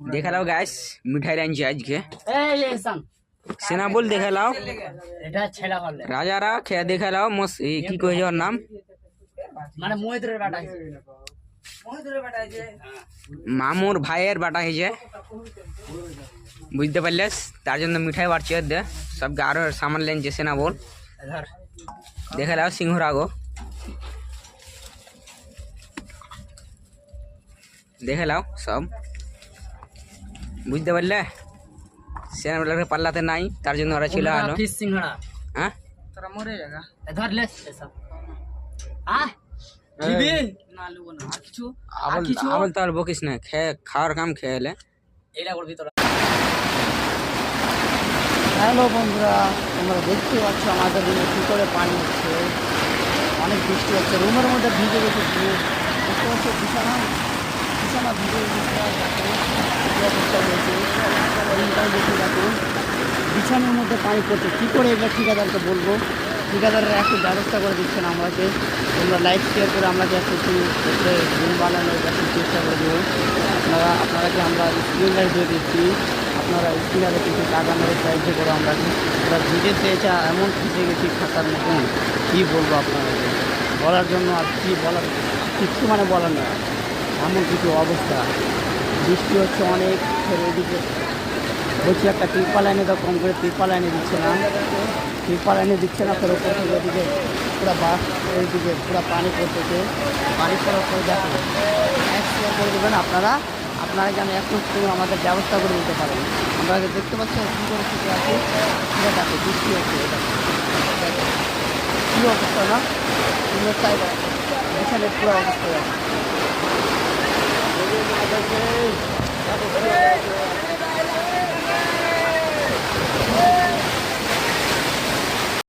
देखा लाओ गाइस मिठाई लाइन आज के सेना बोल देखा लाओ राजा रा खे देखा लाओ मस की कहे जोर नाम মানে মহিদ্রের বাটা মামুর ভাইয়ের বাটা হয়েছে বুঝতে পারলেস তার জন্য মিঠাই বাড়ছে দে সবকে আরো সামান লেনছে সেনা বল দেখে লাও সিংহরা গো দেখে লাও সব বুঝতে পারলে সেনা বলার পাল্লাতে নাই তার জন্য ওরা ছিল আলো ফিশ সিংহড়া হ্যাঁ তোরা মরে যাগা ধর লে এসব আ দিবি না লুবো না আর কিছু আবল তো আর বকিস না খাওয়ার কাম খেলে এটা করবি তোরা হ্যালো বন্ধুরা তোমরা দেখতে পাচ্ছ আমাদের রুমে কী করে পানি হচ্ছে অনেক বৃষ্টি হচ্ছে রুমের মধ্যে ভিজে গেছে দেখতে পাচ্ছ বিছানা ভিজে গেছে দেখো বিছানার মধ্যে পানি পড়ছে কী করে এগুলো ঠিকাদারকে বলবো ঠিকাদাররা একটু ব্যবস্থা করে দিচ্ছেন আমাকে তোমরা লাইক শেয়ার করে আমাকে একটু রুম বানানোর একটু চেষ্টা করে দেবো আপনারাকে আমরা স্ক্রিন লাইট দিয়ে দিচ্ছি আপনারা স্ক্রিনারে কিছু টাকা মেরে সাহায্য করে আমরা ভিজে চেয়েছে এমন ভিজে গেছি খাতার মতন কী বলবো আপনাদেরকে বলার জন্য আর কী বলার কিচ্ছু মানে বলার না এমন কিছু অবস্থা বৃষ্টি হচ্ছে অনেক এদিকে বলছি একটা তিরপাল এনে দাও কম করে তিরপাল এনে দিচ্ছে না তিরপাল এনে দিচ্ছে না ফের ওপর থেকে ওদিকে পুরো বাস এইদিকে পুরো পানি পড়তেছে পানি পড়ার পরে দেখো এক শেয়ার করে দেবেন আপনারা যেন এখন আমাদের ব্যবস্থা করে দিতে পারেন আমরা দেখতে পাচ্ছি কী করে শিখে আছি সেটা দেখো বৃষ্টি হচ্ছে এটা কী অবস্থা না সুন্দর চাই এখানে পুরো অবস্থা আছে